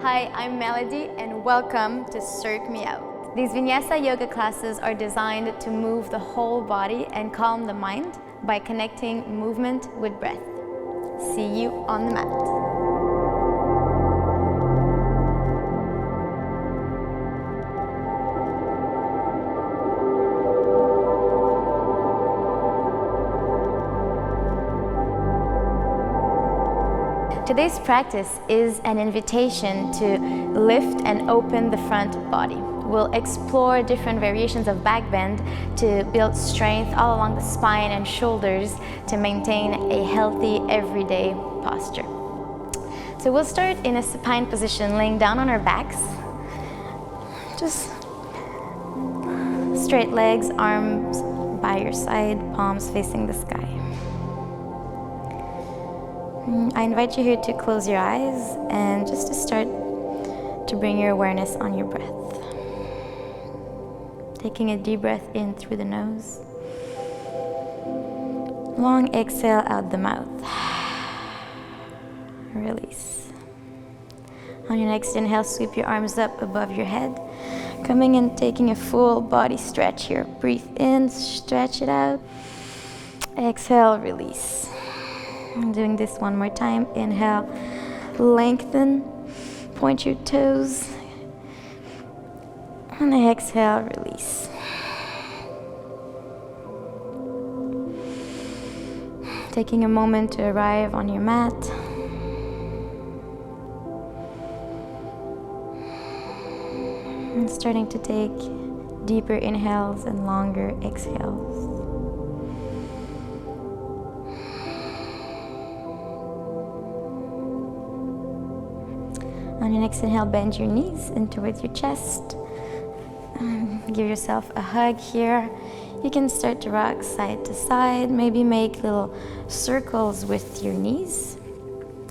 Hi, I'm Melody and welcome to Cirque Me Out. These vinyasa yoga classes are designed to move the whole body and calm the mind by connecting movement with breath. See you on the mat. Today's practice is an invitation to lift and open the front body. We'll explore different variations of back bend to build strength all along the spine and shoulders to maintain a healthy everyday posture. So we'll start in a supine position, laying down on our backs. Just straight legs, arms by your side, palms facing the sky. I invite you here to close your eyes and just to start to bring your awareness on your breath. Taking a deep breath in through the nose. Long exhale out the mouth. Release. On your next inhale, sweep your arms up above your head. Coming and taking a full body stretch here. Breathe in, stretch it out. Exhale, release. I'm doing this one more time. Inhale, lengthen, point your toes. And exhale, release. Taking a moment to arrive on your mat. And starting to take deeper inhales and longer exhales. On your next inhale, bend your knees in towards your chest. Give yourself a hug here. You can start to rock side to side, maybe make little circles with your knees,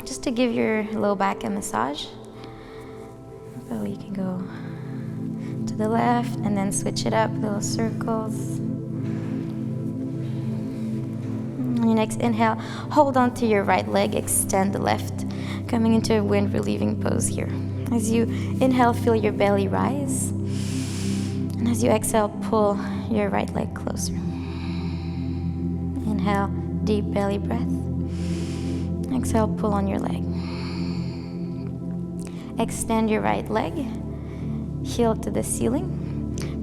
just to give your low back a massage. So you can go to the left and then switch it up, little circles. On your next inhale, hold on to your right leg, extend the left, coming into a wind relieving pose here. As you inhale, feel your belly rise. And as you exhale, pull your right leg closer. Inhale, deep belly breath. Exhale, pull on your leg. Extend your right leg, heel to the ceiling.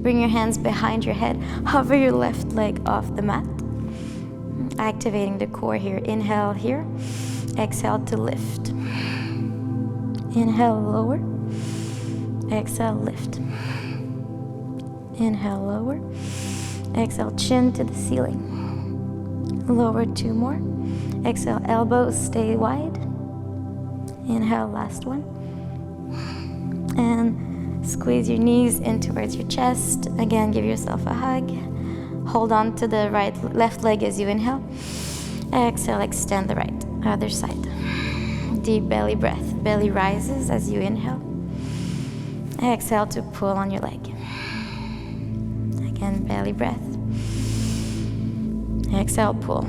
Bring your hands behind your head. Hover your left leg off the mat. Activating the core here. Inhale here. Exhale to lift. Inhale, lower. Exhale, lift. Inhale, lower. Exhale, chin to the ceiling. Lower, two more. Exhale, elbows stay wide. Inhale, last one. And squeeze your knees in towards your chest. Again, give yourself a hug. Hold on to the left leg as you inhale. Exhale, extend the right. Other side. Deep belly breath. Belly rises as you inhale. Exhale to pull on your leg. Again, belly breath. Exhale, pull.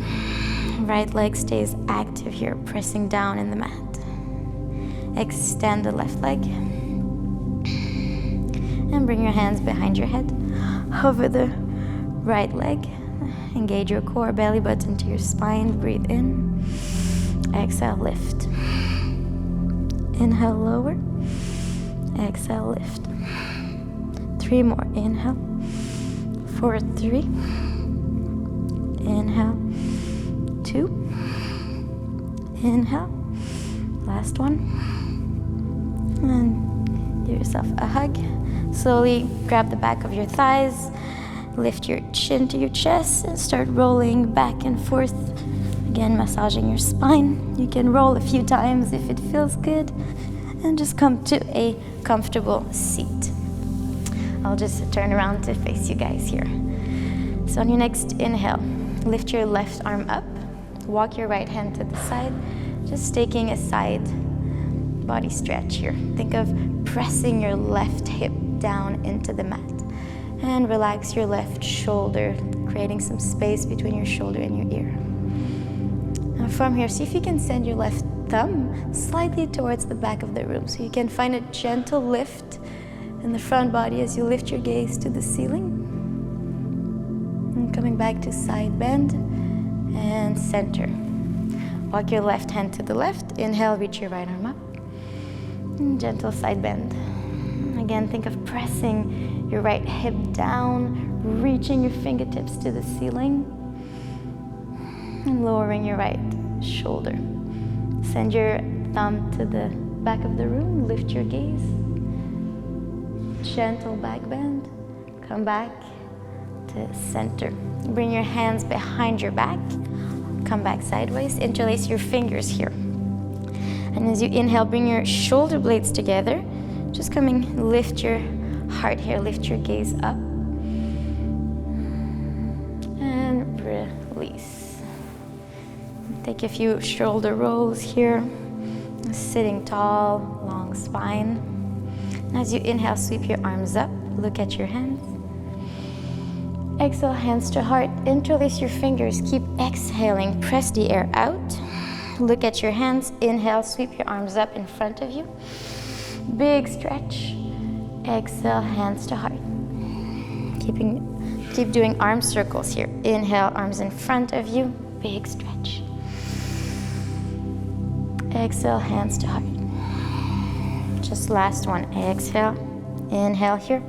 Right leg stays active here, pressing down in the mat. Extend the left leg. And bring your hands behind your head. Hover the right leg. Engage your core, belly button to your spine. Breathe in. Exhale, lift. Inhale, lower. Exhale, lift. 3 more. Inhale. 4, 3. Inhale. 2. Inhale. Last one. And give yourself a hug. Slowly grab the back of your thighs. Lift your chin to your chest and start rolling back and forth. Again, massaging your spine. You can roll a few times if it feels good. And just come to a comfortable seat. I'll just turn around to face you guys here. So on your next inhale, lift your left arm up. Walk your right hand to the side. Just taking a side body stretch here. Think of pressing your left hip down into the mat. And relax your left shoulder, creating some space between your shoulder and your ear. Now From here, see if you can send your left thumb slightly towards the back of the room. So you can find a gentle lift in the front body as you lift your gaze to the ceiling. And coming back to side bend and center. Walk your left hand to the left. Inhale, reach your right arm up. And gentle side bend. Again, think of pressing your right hip down, reaching your fingertips to the ceiling, and lowering your right shoulder. Send your thumb to the back of the room, lift your gaze. Gentle back bend. Come back to center. Bring your hands behind your back. Come back sideways. Interlace your fingers here. And as you inhale, bring your shoulder blades together. Just lift your heart here, lift your gaze up. And release. Take a few shoulder rolls here. Sitting tall, long spine. And as you inhale, sweep your arms up. Look at your hands. Exhale, hands to heart. Interlace your fingers. Keep exhaling. Press the air out. Look at your hands. Inhale, sweep your arms up in front of you. Big stretch. Exhale, hands to heart. Keep doing arm circles here. Inhale, arms in front of you. Big stretch. Exhale, hands to heart. Just last one. Exhale. Inhale here.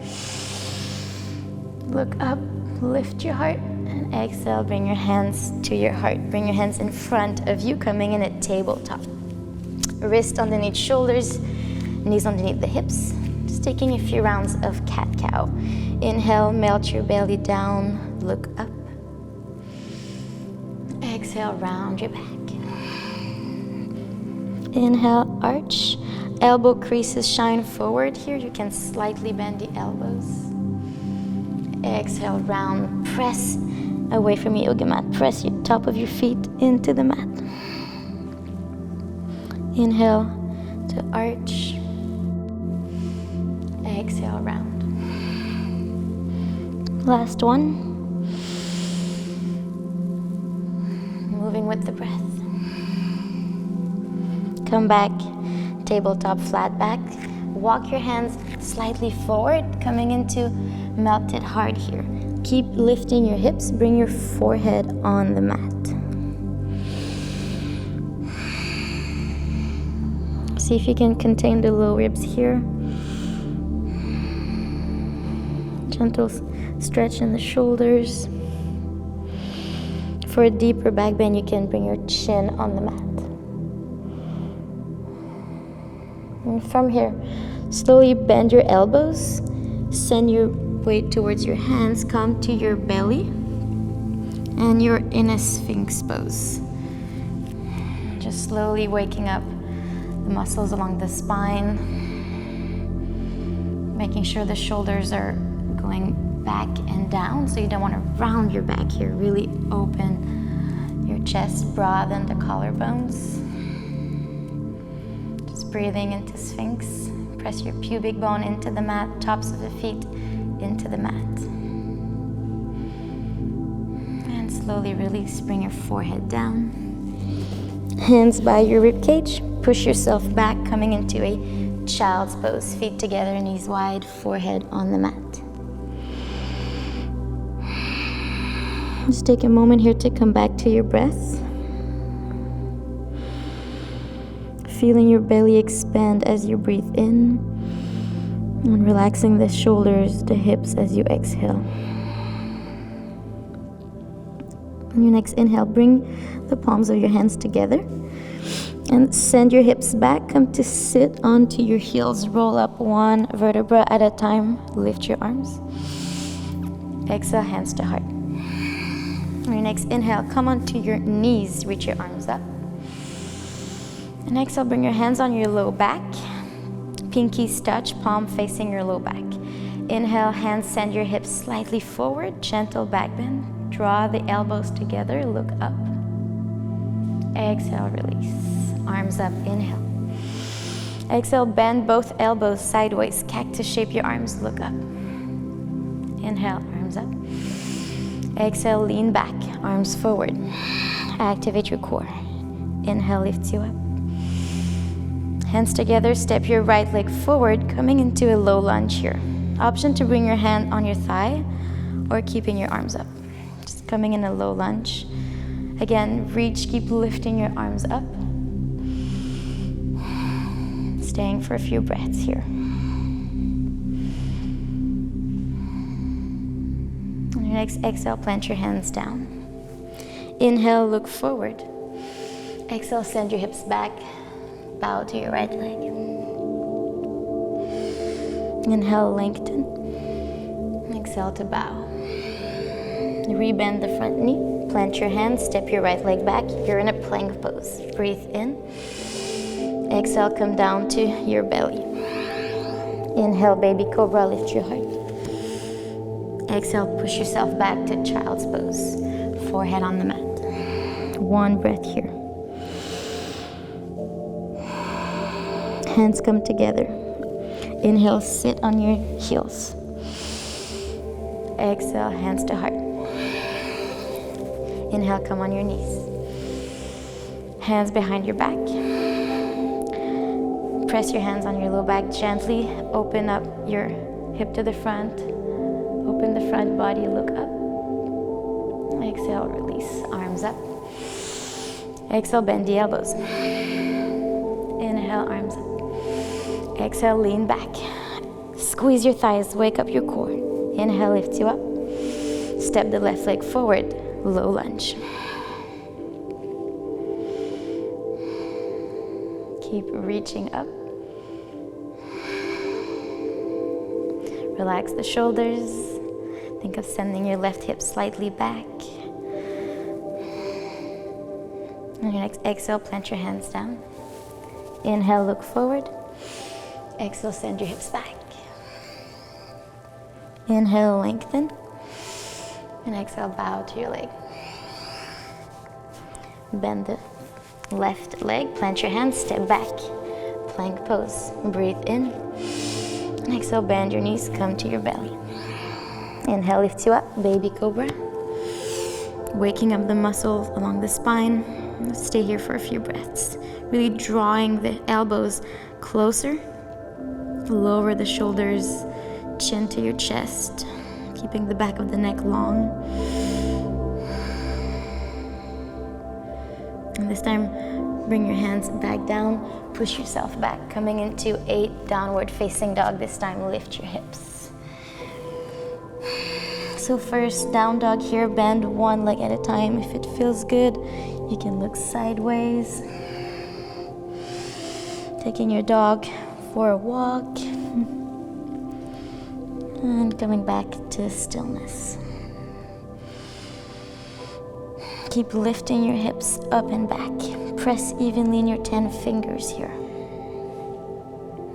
Look up. Lift your heart. And exhale. Bring your hands to your heart. Bring your hands in front of you, coming in at tabletop. Wrist underneath shoulders. Knees underneath the hips. Just taking a few rounds of cat-cow. Inhale, melt your belly down. Look up. Exhale, round your back. Inhale, arch. Elbow creases shine forward here. You can slightly bend the elbows. Exhale, round. Press away from your yoga mat. Press your top of your feet into the mat. Inhale to arch. Exhale, round. Last one. Moving with the breath. Come back, tabletop, flat back. Walk your hands slightly forward, coming into melted heart here. Keep lifting your hips, bring your forehead on the mat. See if you can contain the low ribs here. Gentle stretch in the shoulders. For a deeper back bend, you can bring your chin on the mat. And from here, slowly bend your elbows, send your weight towards your hands, come to your belly, and you're in a Sphynx Pose. Just slowly waking up the muscles along the spine, making sure the shoulders are going back and down, so you don't want to round your back here. Really open your chest, broaden the collarbones. Breathing into Sphinx. Press your pubic bone into the mat, tops of the feet into the mat. And slowly release, bring your forehead down. Hands by your rib cage. Push yourself back, coming into a child's pose. Feet together, knees wide, forehead on the mat. Just take a moment here to come back to your breath. Feeling your belly expand as you breathe in, and relaxing the shoulders, the hips as you exhale. On your next inhale, bring the palms of your hands together and send your hips back. Come to sit onto your heels. Roll up one vertebra at a time. Lift your arms. Exhale, hands to heart. On your next inhale, come onto your knees. Reach your arms up. And exhale, bring your hands on your low back. Pinkies touch, palm facing your low back. Inhale, hands send your hips slightly forward. Gentle back bend. Draw the elbows together, look up. Exhale, release. Arms up, inhale. Exhale, bend both elbows sideways. Cactus shape your arms, look up. Inhale, arms up. Exhale, lean back, arms forward. Activate your core. Inhale lifts you up. Hands together, step your right leg forward, coming into a low lunge here. Option to bring your hand on your thigh or keeping your arms up. Just coming in a low lunge. Again, reach, keep lifting your arms up. Staying for a few breaths here. On your next exhale, plant your hands down. Inhale, look forward. Exhale, send your hips back. Bow to your right leg. Inhale, lengthen. Exhale to bow. Rebend the front knee. Plant your hands, step your right leg back. You're in a plank pose. Breathe in. Exhale, come down to your belly. Inhale, baby cobra, lift your heart. Exhale, push yourself back to child's pose. Forehead on the mat. One breath here. Hands come together. Inhale, sit on your heels. Exhale, hands to heart. Inhale, come on your knees. Hands behind your back. Press your hands on your low back gently. Open up your hip to the front. Open the front body, look up. Exhale, release, arms up. Exhale, bend the elbows. Inhale, arms up. Exhale, lean back. Squeeze your thighs, wake up your core. Inhale, lift you up. Step the left leg forward, low lunge. Keep reaching up. Relax the shoulders. Think of sending your left hip slightly back. On your next exhale, plant your hands down. Inhale, look forward. Exhale, send your hips back. Inhale, lengthen. And exhale, bow to your leg. Bend the left leg, plant your hands, step back. Plank pose. Breathe in. And exhale, bend your knees, come to your belly. Inhale, lift you up, baby cobra. Waking up the muscles along the spine. Stay here for a few breaths. Really drawing the elbows closer. Lower the shoulders, chin to your chest. Keeping the back of the neck long. And this time, bring your hands back down. Push yourself back. Coming into a downward facing dog. This time, lift your hips. So first, down dog here. Bend one leg at a time. If it feels good, you can look sideways. Taking your dog for a walk. And coming back to stillness. Keep lifting your hips up and back. Press evenly in your 10 fingers here.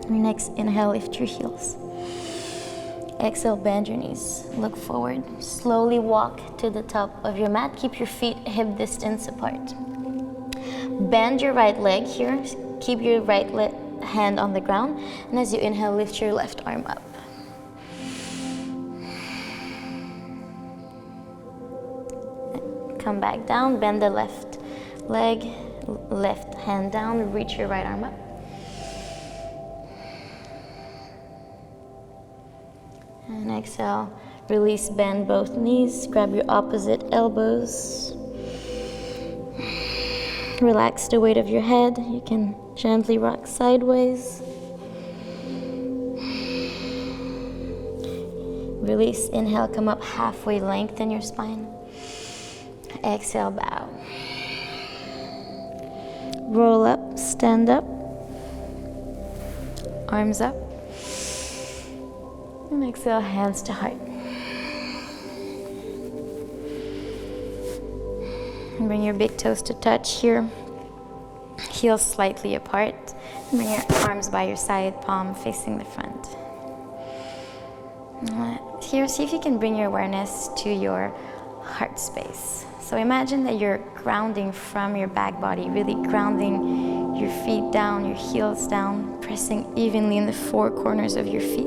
On your next inhale, lift your heels. Exhale, bend your knees. Look forward. Slowly walk to the top of your mat. Keep your feet hip distance apart. Bend your right leg here. Keep your right hand on the ground. And as you inhale, lift your left arm up. Come back down. Bend the left leg. Left hand down. Reach your right arm up. And exhale, release, bend both knees, grab your opposite elbows. Relax the weight of your head. You can gently rock sideways. Release, inhale, come up halfway, lengthen your spine. Exhale, bow. Roll up, stand up. Arms up. And exhale, hands to heart. And bring your big toes to touch here. Heels slightly apart. And bring your arms by your side, palm facing the front. Here, see if you can bring your awareness to your heart space. So imagine that you're grounding from your back body, really grounding your feet down, your heels down, pressing evenly in the four corners of your feet.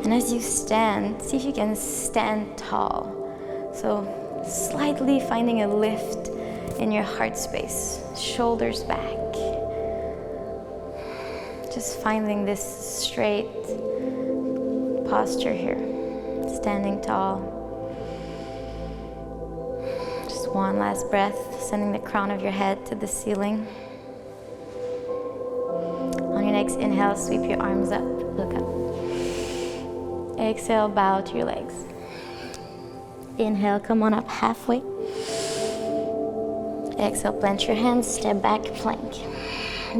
And as you stand, see if you can stand tall. So slightly finding a lift in your heart space, shoulders back. Just finding this straight posture here, standing tall. Just one last breath, sending the crown of your head to the ceiling. On your next inhale, sweep your arms up, look up. Exhale, bow to your legs. Inhale, come on up halfway. Exhale, plant your hands, step back, plank.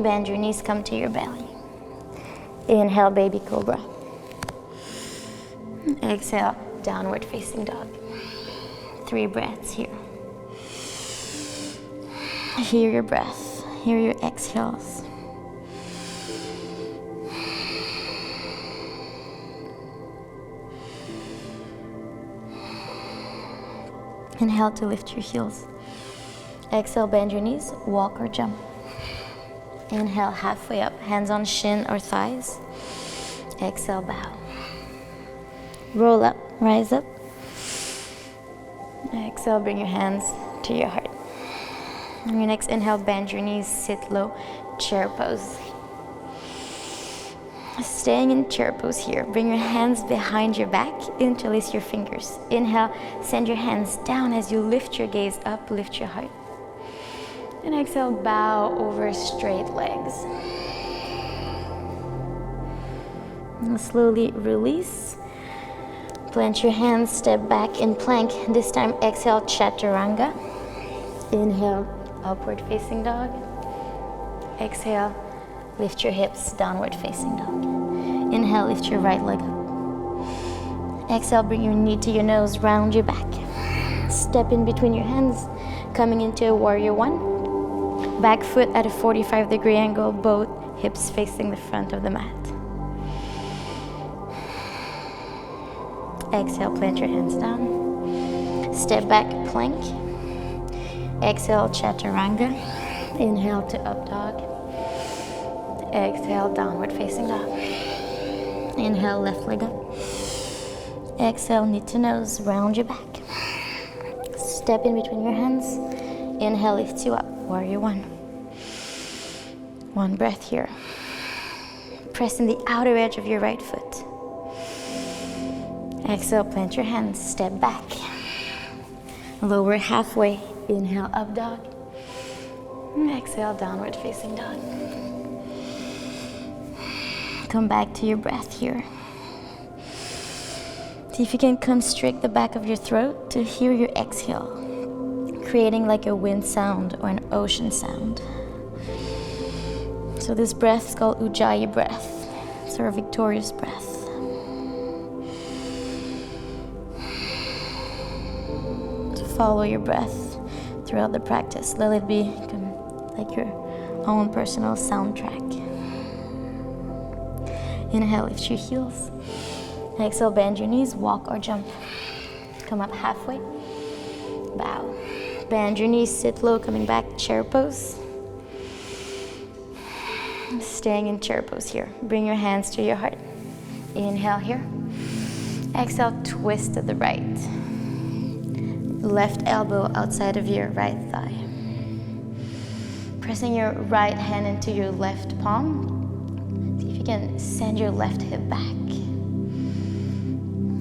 Bend your knees, come to your belly. Inhale, baby cobra. Exhale, downward facing dog. 3 breaths here. Hear your breath, hear your exhales. Inhale to lift your heels. Exhale, bend your knees, walk or jump. Inhale, halfway up, hands on shin or thighs. Exhale, bow. Roll up, rise up. Exhale, bring your hands to your heart. On your next inhale, bend your knees, sit low, chair pose. Staying in chair pose here. Bring your hands behind your back, interlace your fingers. Inhale, send your hands down as you lift your gaze up, lift your heart. And exhale, bow over straight legs. And slowly release. Plant your hands, step back in plank. This time exhale, chaturanga. Inhale, upward facing dog. Exhale, lift your hips, downward facing dog. Inhale, lift your right leg up. Exhale, bring your knee to your nose, round your back. Step in between your hands, coming into a warrior 1. Back foot at a 45-degree angle, both hips facing the front of the mat. Exhale, plant your hands down. Step back, plank. Exhale, chaturanga. Inhale to up dog. Exhale, downward facing dog. Inhale, left leg up. Exhale, knee to nose, round your back. Step in between your hands. Inhale, lifts you up, warrior 1. 1 breath here. Pressing the outer edge of your right foot. Exhale, plant your hands, step back. Lower halfway, inhale, up dog. Exhale, downward facing dog. Come back to your breath here. See if you can constrict the back of your throat to hear your exhale, creating like a wind sound or an ocean sound. So this breath is called Ujjayi Breath. It's our victorious breath. So follow your breath throughout the practice. Let it be like your own personal soundtrack. Inhale, lift your heels. Exhale, bend your knees, walk or jump. Come up halfway, bow. Bend your knees, sit low, coming back, chair pose. Staying in chair pose here. Bring your hands to your heart. Inhale here. Exhale, twist to the right. Left elbow outside of your right thigh. Pressing your right hand into your left palm. See if you can send your left hip back.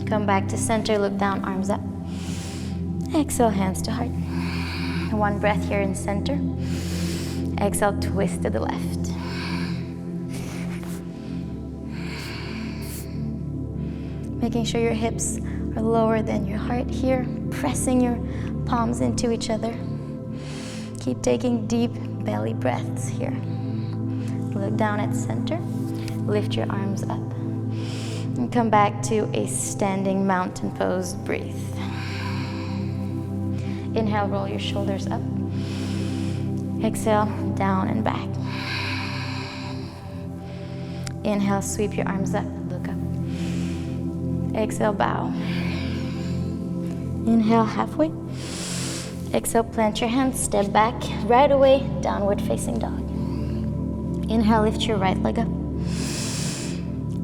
Come back to center, look down, arms up. Exhale, hands to heart. 1 breath here in center. Exhale, twist to the left. Making sure your hips are lower than your heart here. Pressing your palms into each other. Keep taking deep belly breaths here. Look down at center. Lift your arms up. And come back to a standing mountain pose. Breathe. Inhale, roll your shoulders up. Exhale, down and back. Inhale, sweep your arms up, look up. Exhale, bow. Inhale, halfway. Exhale, plant your hands, step back. Right away, downward facing dog. Inhale, lift your right leg up.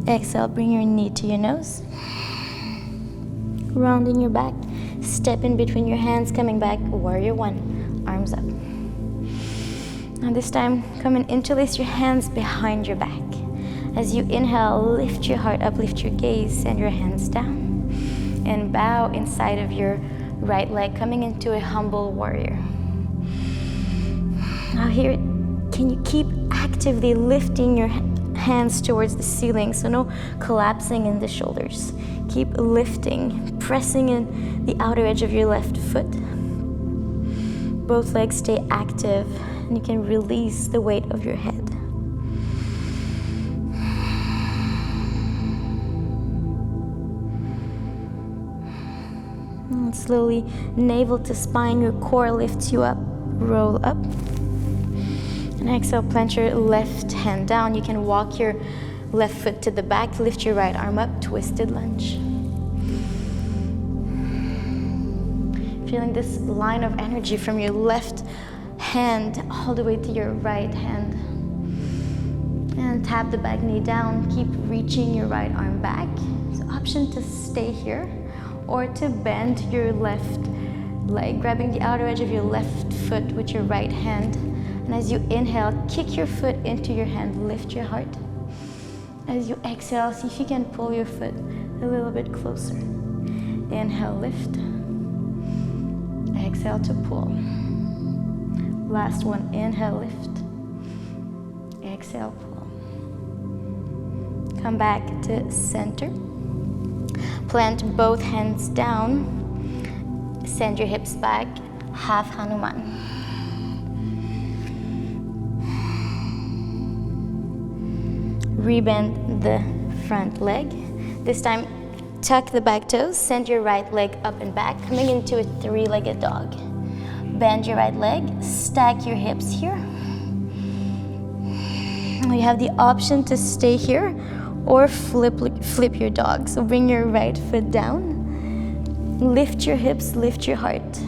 Exhale, bring your knee to your nose. Rounding your back. Step in between your hands, coming back, warrior 1. Arms up. Now this time, come and interlace your hands behind your back. As you inhale, lift your heart up, lift your gaze, send your hands down, and bow inside of your right leg, coming into a humble warrior. Now here, can you keep actively lifting your hands towards the ceiling, so no collapsing in the shoulders. Keep lifting, pressing in the outer edge of your left foot. Both legs stay active, and you can release the weight of your head. And slowly, navel to spine, your core lifts you up, roll up. And exhale, plant your left hand down. You can walk your left foot to the back, lift your right arm up, twisted lunge. Feeling this line of energy from your left hand all the way to your right hand. And tap the back knee down. Keep reaching your right arm back. So option to stay here or to bend your left leg, grabbing the outer edge of your left foot with your right hand. And as you inhale, kick your foot into your hand, lift your heart. As you exhale, see if you can pull your foot a little bit closer. Inhale, lift. Exhale to pull. Last one, inhale, lift. Exhale, pull. Come back to center. Plant both hands down. Send your hips back, half Hanuman. Rebend the front leg. This time, tuck the back toes, send your right leg up and back, coming into a three-legged dog. Bend your right leg, stack your hips here. You have the option to stay here or flip your dog. So bring your right foot down, lift your hips, lift your heart.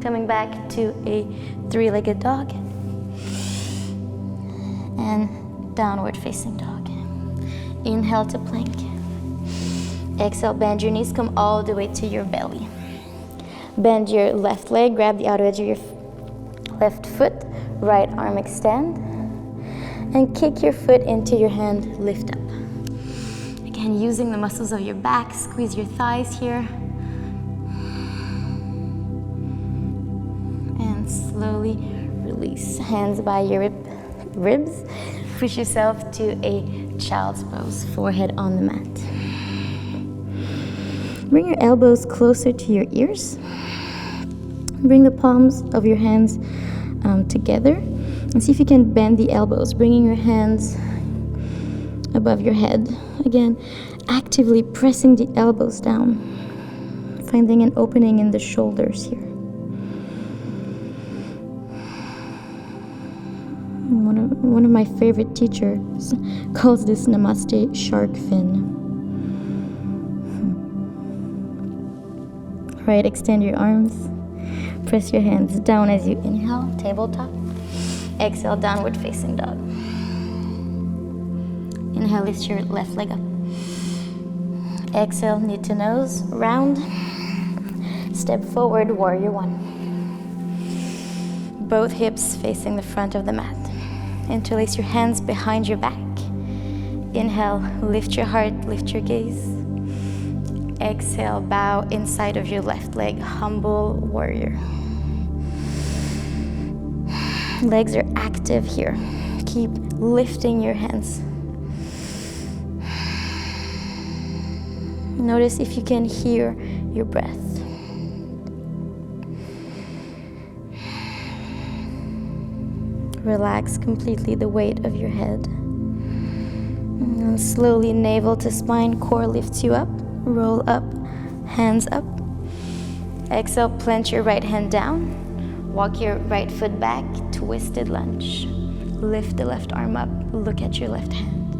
Coming back to a three-legged dog and downward facing dog. Inhale to plank. Exhale, bend your knees, come all the way to your belly. Bend your left leg, grab the outer edge of your left foot, right arm extend, and kick your foot into your hand, lift up. Again, using the muscles of your back, squeeze your thighs here. Slowly release. Hands by your ribs. Push yourself to a child's pose, forehead on the mat. Bring your elbows closer to your ears. Bring the palms of your hands together. And see if you can bend the elbows, bringing your hands above your head. Again, actively pressing the elbows down. Finding an opening in the shoulders here. One of my favorite teachers calls this Namaste Shark Fin. Right, extend your arms. Press your hands down as you inhale, tabletop. Exhale, downward facing dog. Inhale, lift your left leg up. Exhale, knee to nose, round. Step forward, warrior one. Both hips facing the front of the mat. Interlace your hands behind your back. Inhale, lift your heart, lift your gaze. Exhale, bow inside of your left leg, humble warrior. Legs are active here. Keep lifting your hands. Notice if you can hear your breath. Relax completely the weight of your head. And slowly, navel to spine, core lifts you up, roll up, hands up. Exhale, plant your right hand down, walk your right foot back, twisted lunge. Lift the left arm up, look at your left hand.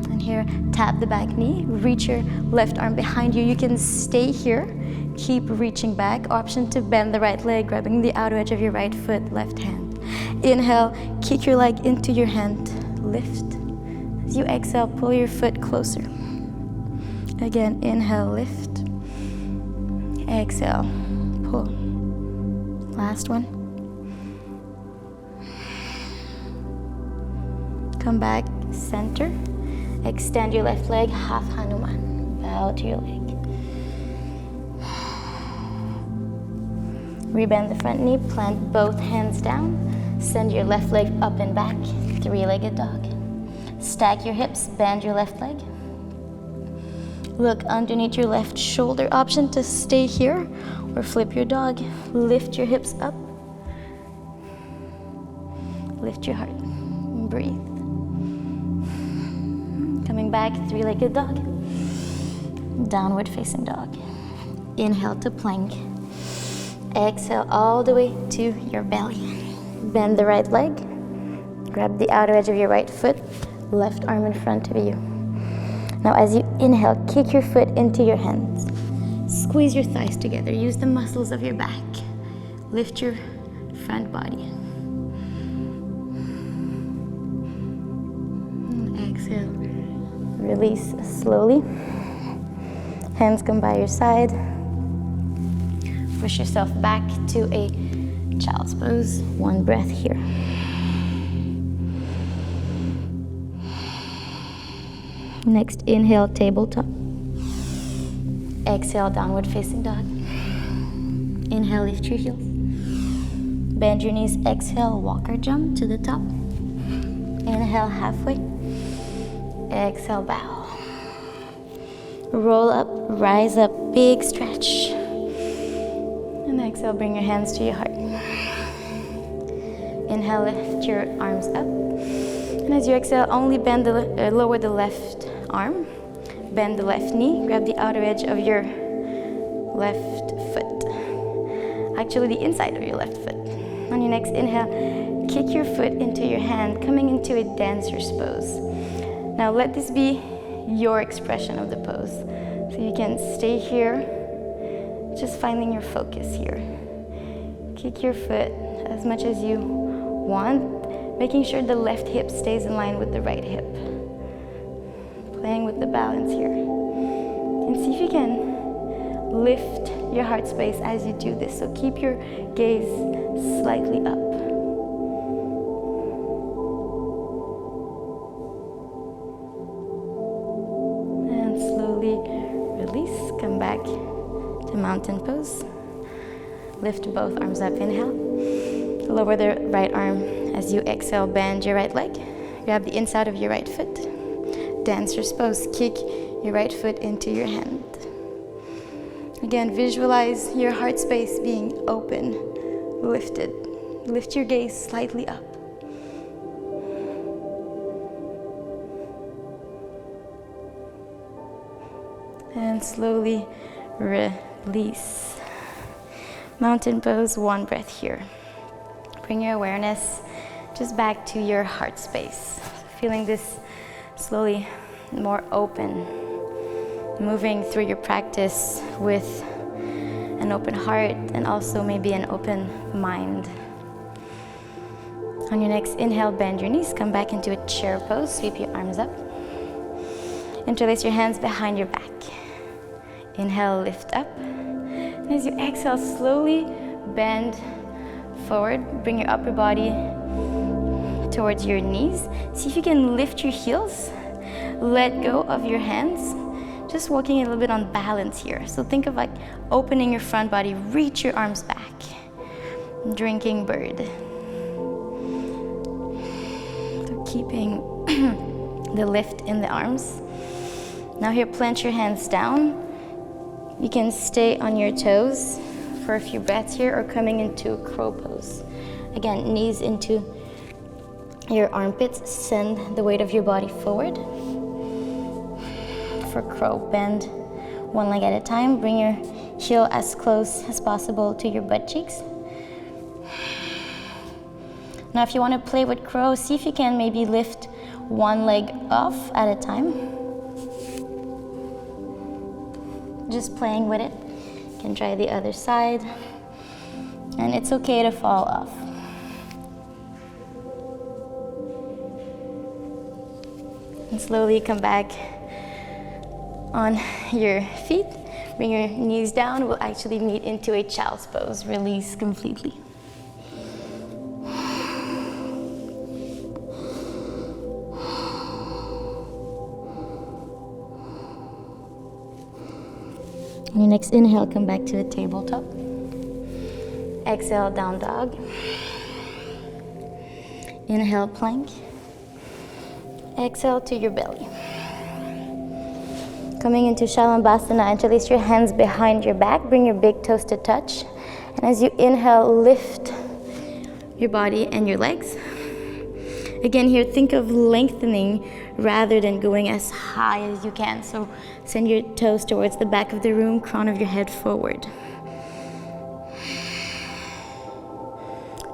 And here, tap the back knee, reach your left arm behind you. You can stay here. Keep reaching back. Option to bend the right leg, grabbing the outer edge of your right foot, left hand. Inhale, kick your leg into your hand, lift. As you exhale, pull your foot closer. Again, inhale, lift. Exhale, pull. Last one. Come back, center. Extend your left leg, half Hanuman. Bow to your leg. Rebend the front knee, plant both hands down. Send your left leg up and back, three-legged dog. Stack your hips, bend your left leg. Look underneath your left shoulder, option to stay here or flip your dog. Lift your hips up. Lift your heart, breathe. Coming back, three-legged dog. Downward facing dog. Inhale to plank. Exhale all the way to your belly. Bend the right leg. Grab the outer edge of your right foot. Left arm in front of you. Now as you inhale, kick your foot into your hands. Squeeze your thighs together. Use the muscles of your back. Lift your front body. And exhale. Release slowly. Hands come by your side. Push yourself back to a child's pose. One breath here. Next, inhale, tabletop. Exhale, downward facing dog. Inhale, lift your heels. Bend your knees. Exhale, walker jump to the top. Inhale, halfway. Exhale, bow. Roll up, rise up, big stretch. And exhale, bring your hands to your heart. Inhale, lift your arms up. And as you exhale, only bend lower the left arm. Bend the left knee. Grab the outer edge of your left foot. Actually, the inside of your left foot. On your next inhale, kick your foot into your hand, coming into a dancer's pose. Now let this be your expression of the pose. So you can stay here, just finding your focus here. Kick your foot as much as you want, making sure the left hip stays in line with the right hip. Playing with the balance here. And see if you can lift your heart space as you do this. So keep your gaze slightly up. And slowly release. Come back to mountain pose. Lift both arms up, inhale. Lower the right arm as you exhale, bend your right leg. Grab the inside of your right foot. Dancer's pose, kick your right foot into your hand. Again, visualize your heart space being open, lifted. Lift your gaze slightly up. And slowly release. Mountain pose, one breath here. Bring your awareness just back to your heart space. Feeling this slowly more open. Moving through your practice with an open heart and also maybe an open mind. On your next inhale, bend your knees, come back into a chair pose, sweep your arms up. Interlace your hands behind your back. Inhale, lift up. And as you exhale, slowly bend forward. Bring your upper body towards your knees. See if you can lift your heels. Let go of your hands. Just walking a little bit on balance here. So think of like opening your front body, reach your arms back. Drinking bird. So keeping the lift in the arms. Now here, plant your hands down. You can stay on your toes for a few breaths here or coming into a crow pose. Again, knees into your armpits. Send the weight of your body forward. For crow, bend one leg at a time. Bring your heel as close as possible to your butt cheeks. Now if you want to play with crow, see if you can maybe lift one leg off at a time. Just playing with it. You can try the other side. And it's okay to fall off. And slowly come back on your feet. Bring your knees down. We'll actually meet into a child's pose. Release completely. On your next inhale, come back to a tabletop. Exhale, down dog. Inhale, plank. Exhale to your belly. Coming into Shalabhasana, interlace your hands behind your back. Bring your big toes to touch. And as you inhale, lift your body and your legs. Again, here, think of lengthening rather than going as high as you can. So send your toes towards the back of the room, crown of your head forward.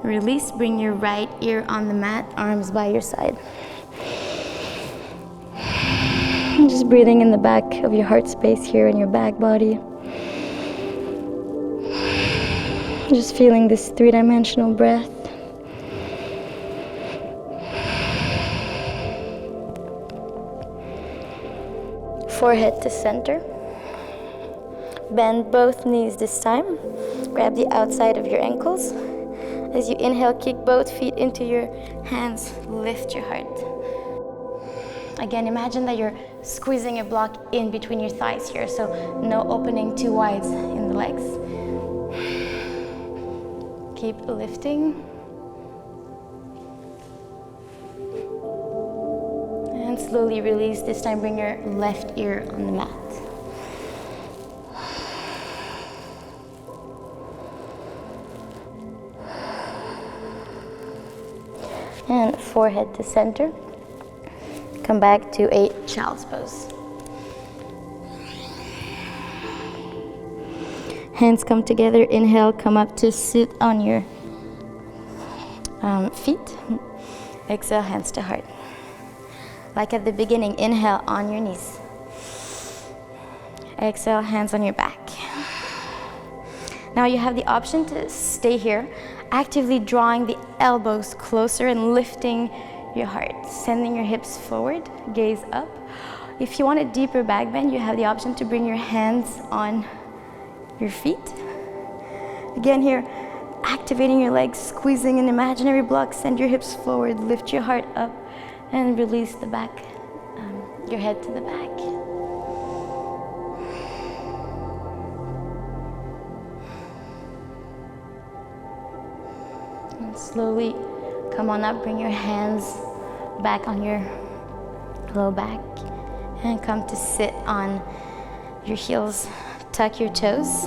Release, bring your right ear on the mat, arms by your side. Just breathing in the back of your heart space here in your back body. Just feeling this three-dimensional breath. Forehead to center. Bend both knees this time. Grab the outside of your ankles. As you inhale, kick both feet into your hands. Lift your heart. Again, imagine that you're squeezing a block in between your thighs here, so no opening too wide in the legs. Keep lifting. And slowly release. This time bring your left ear on the mat. And forehead to center. Come back to a child's pose. Hands come together. Inhale, come up to sit on your feet. Exhale, hands to heart. Like at the beginning, inhale on your knees. Exhale, hands on your back. Now you have the option to stay here, actively drawing the elbows closer and lifting your heart, sending your hips forward, gaze up. If you want a deeper back bend, you have the option to bring your hands on your feet. Again here, activating your legs, squeezing an imaginary block, send your hips forward, lift your heart up, and release the back, your head to the back. And slowly come on up, bring your hands back on your low back, and come to sit on your heels. Tuck your toes,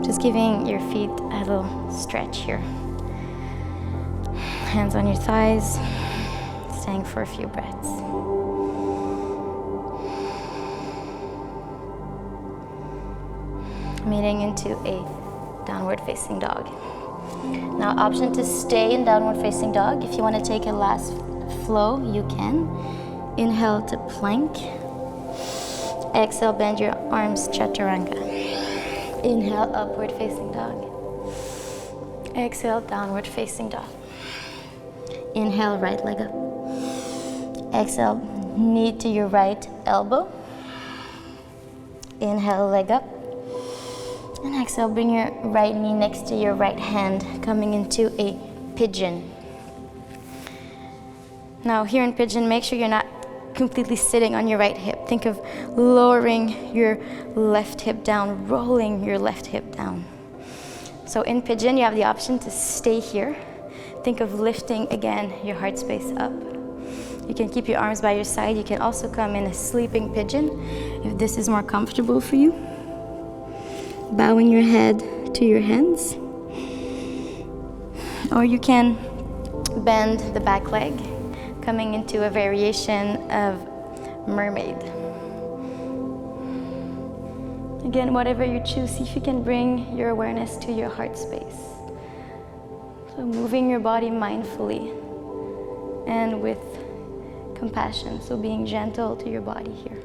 just giving your feet a little stretch here. Hands on your thighs, staying for a few breaths. Meeting into a downward facing dog. Now, option to stay in downward facing dog. If you want to take a last flow, you can. Inhale to plank. Exhale, bend your arms, chaturanga. Inhale, upward facing dog. Exhale, downward facing dog. Inhale, right leg up. Exhale, knee to your right elbow. Inhale, leg up. And exhale, bring your right knee next to your right hand, coming into a pigeon. Now here in pigeon, make sure you're not completely sitting on your right hip. Think of lowering your left hip down, rolling your left hip down. So in pigeon, you have the option to stay here. Think of lifting, again, your heart space up. You can keep your arms by your side. You can also come in a sleeping pigeon if this is more comfortable for you. Bowing your head to your hands. Or you can bend the back leg, coming into a variation of mermaid. Again, whatever you choose, see if you can bring your awareness to your heart space. So moving your body mindfully and with compassion, so being gentle to your body here.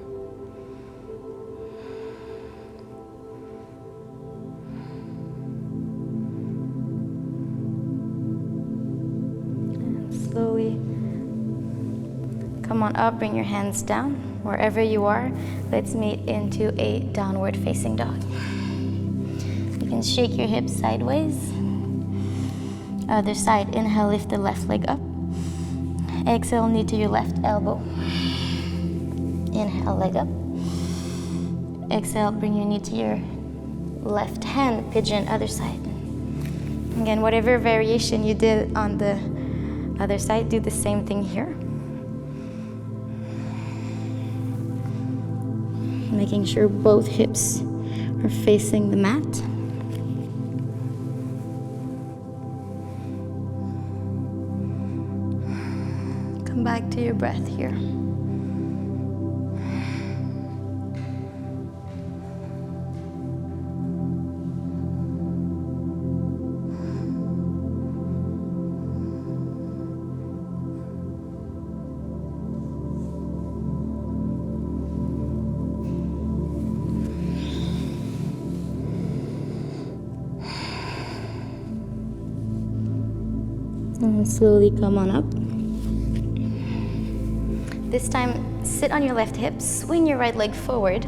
And slowly come on up, bring your hands down. Wherever you are, let's meet into a downward facing dog. You can shake your hips sideways. Other side, inhale, lift the left leg up. Exhale, knee to your left elbow. Inhale, leg up. Exhale, bring your knee to your left hand, pigeon, other side. Again, whatever variation you did on the other side, do the same thing here. Making sure both hips are facing the mat. Come back to your breath here. And slowly come on up. This time, sit on your left hip, swing your right leg forward,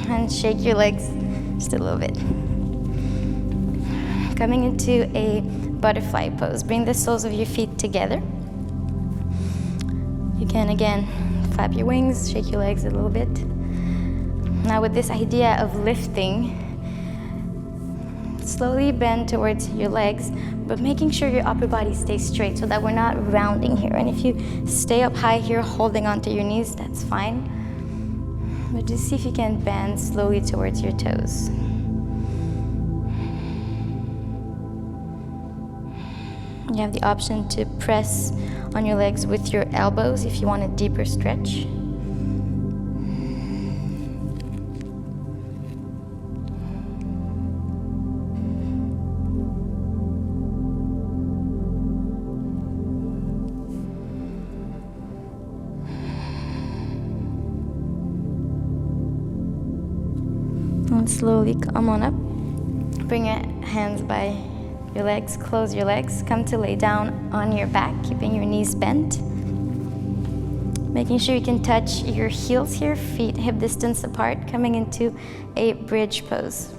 and shake your legs just a little bit. Coming into a butterfly pose. Bring the soles of your feet together. You can, again, flap your wings, shake your legs a little bit. Now with this idea of lifting, slowly bend towards your legs, but making sure your upper body stays straight so that we're not rounding here. And if you stay up high here, holding onto your knees, that's fine. But just see if you can bend slowly towards your toes. You have the option to press on your legs with your elbows if you want a deeper stretch. And slowly come on up. Bring your hands by your legs, close your legs. Come to lay down on your back, keeping your knees bent. Making sure you can touch your heels here, feet hip distance apart, coming into a bridge pose.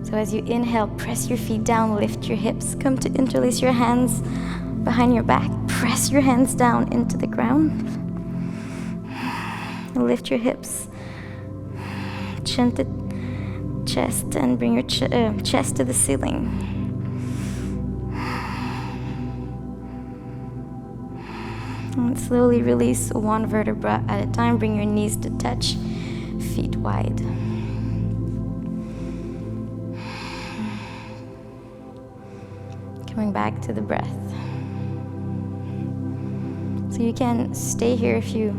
So as you inhale, press your feet down, lift your hips. Come to interlace your hands behind your back. Press your hands down into the ground. Lift your hips. Chin to chest and bring your chest to the ceiling. And slowly release one vertebra at a time. Bring your knees to touch, feet wide. Coming back to the breath. So you can stay here if you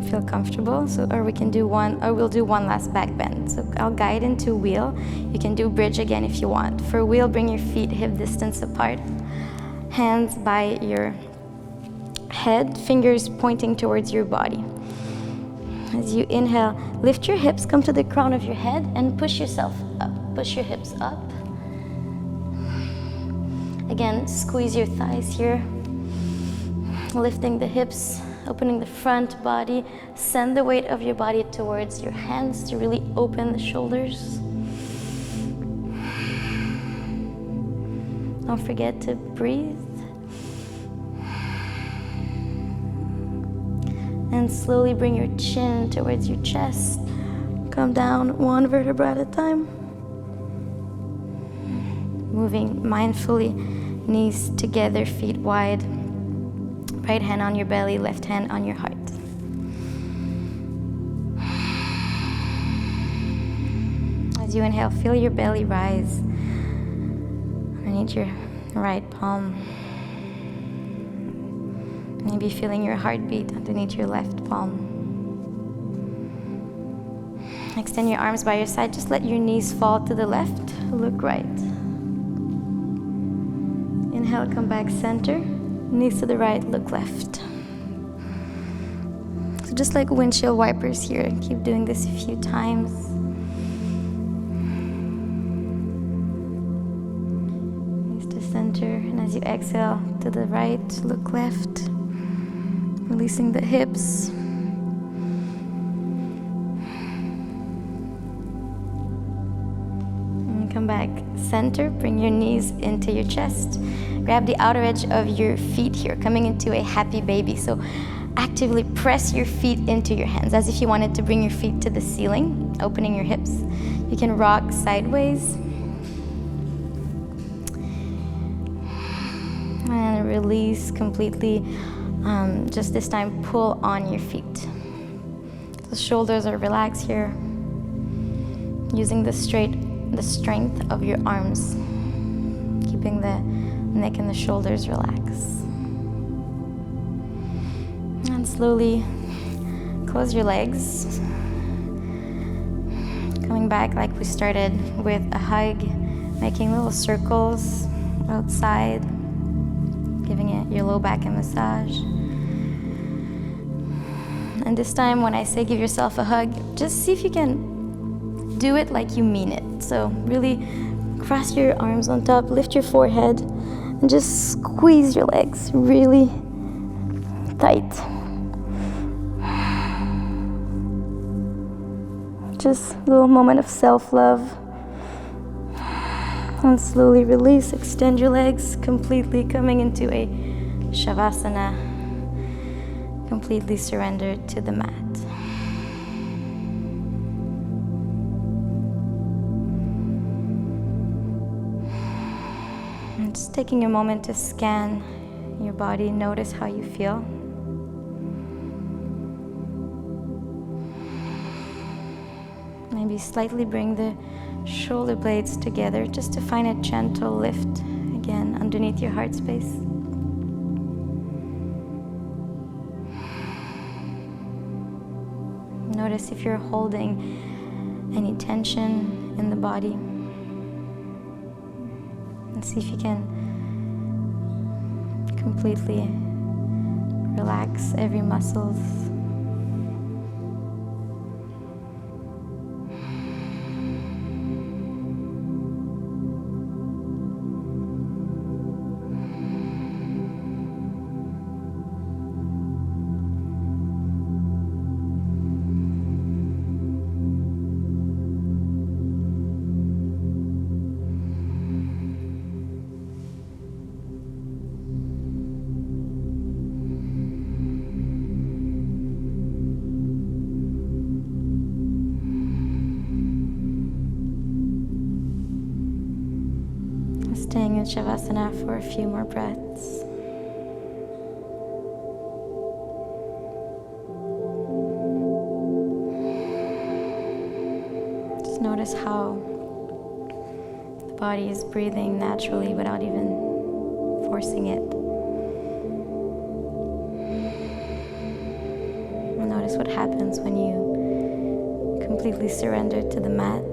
feel comfortable, or we can do one, or we'll do one last back bend. So I'll guide into wheel. You can do bridge again if you want. For wheel, bring your feet hip distance apart, hands by your head, fingers pointing towards your body. As you inhale, lift your hips, come to the crown of your head, and push yourself up. Push your hips up. Again, squeeze your thighs here, lifting the hips, opening the front body. Send the weight of your body towards your hands to really open the shoulders. Don't forget to breathe. And slowly bring your chin towards your chest. Come down one vertebra at a time. Moving mindfully, knees together, feet wide. Right hand on your belly, left hand on your heart. As you inhale, feel your belly rise underneath your right palm. Maybe feeling your heartbeat underneath your left palm. Extend your arms by your side. Just let your knees fall to the left. Look right. Inhale, come back center. Knees to the right, look left. So just like windshield wipers here, keep doing this a few times. Knees to center, and as you exhale to the right, look left. Releasing the hips. And come back center, bring your knees into your chest. Grab the outer edge of your feet here, coming into a happy baby. So actively press your feet into your hands as if you wanted to bring your feet to the ceiling, opening your hips. You can rock sideways. And release completely. Just this time, pull on your feet. The shoulders are relaxed here. Using the strength of your arms. Keeping the neck and the shoulders relaxed. And slowly close your legs. Coming back like we started with a hug, making little circles outside, giving it your low back a massage. And this time when I say give yourself a hug, just see if you can do it like you mean it. So really cross your arms on top, lift your forehead, and just squeeze your legs really tight. Just a little moment of self-love. And slowly release, extend your legs completely, coming into a Shavasana, completely surrendered to the mat. And just taking a moment to scan your body, notice how you feel. Maybe slightly bring the shoulder blades together just to find a gentle lift again underneath your heart space. Notice if you're holding any tension in the body. And see if you can completely relax every muscle. Staying in Shavasana for a few more breaths. Just notice how the body is breathing naturally without even forcing it. And notice what happens when you completely surrender to the mat.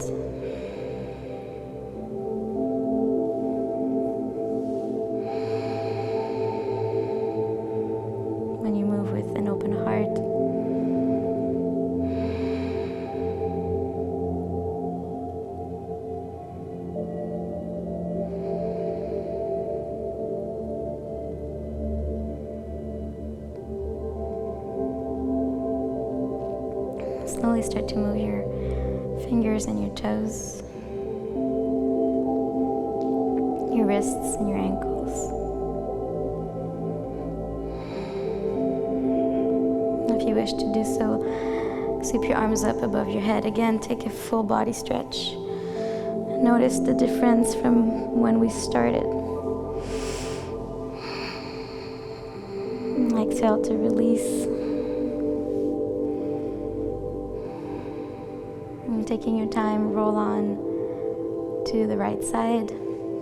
Slowly start to move your fingers and your toes, your wrists and your ankles. If you wish to do so, sweep your arms up above your head. Again, take a full body stretch. Notice the difference from when we started. Exhale to release. And taking your time, roll on to the right side.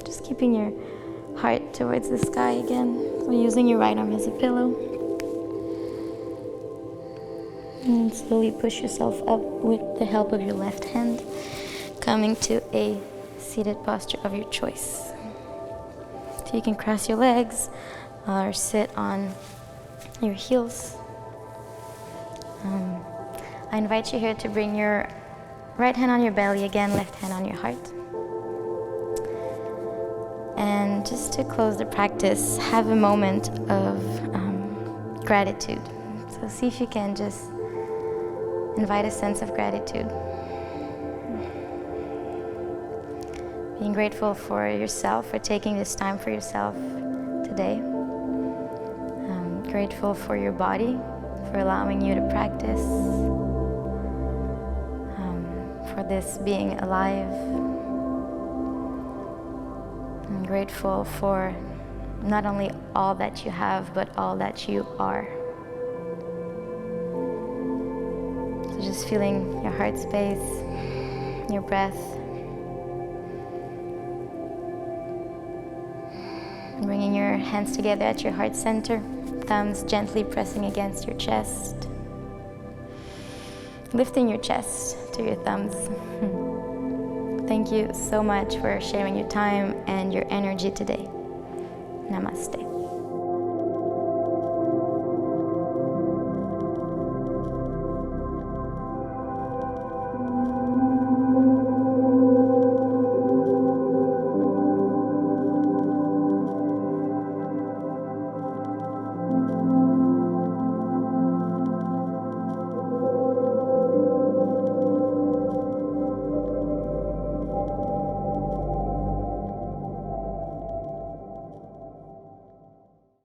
Just keeping your heart towards the sky again. So using your right arm as a pillow. And slowly push yourself up with the help of your left hand, coming to a seated posture of your choice. So you can cross your legs or sit on your heels. I invite you here to bring your right hand on your belly again, left hand on your heart. And just to close the practice, have a moment of gratitude. So see if you can just invite a sense of gratitude. Being grateful for yourself, for taking this time for yourself today. Grateful for your body, for allowing you to practice, for this being alive. I'm grateful for not only all that you have, but all that you are. So just feeling your heart space, your breath. Bringing your hands together at your heart center, thumbs gently pressing against your chest. Lifting your chest to your thumbs. Thank you so much for sharing your time and your energy today. Namaste.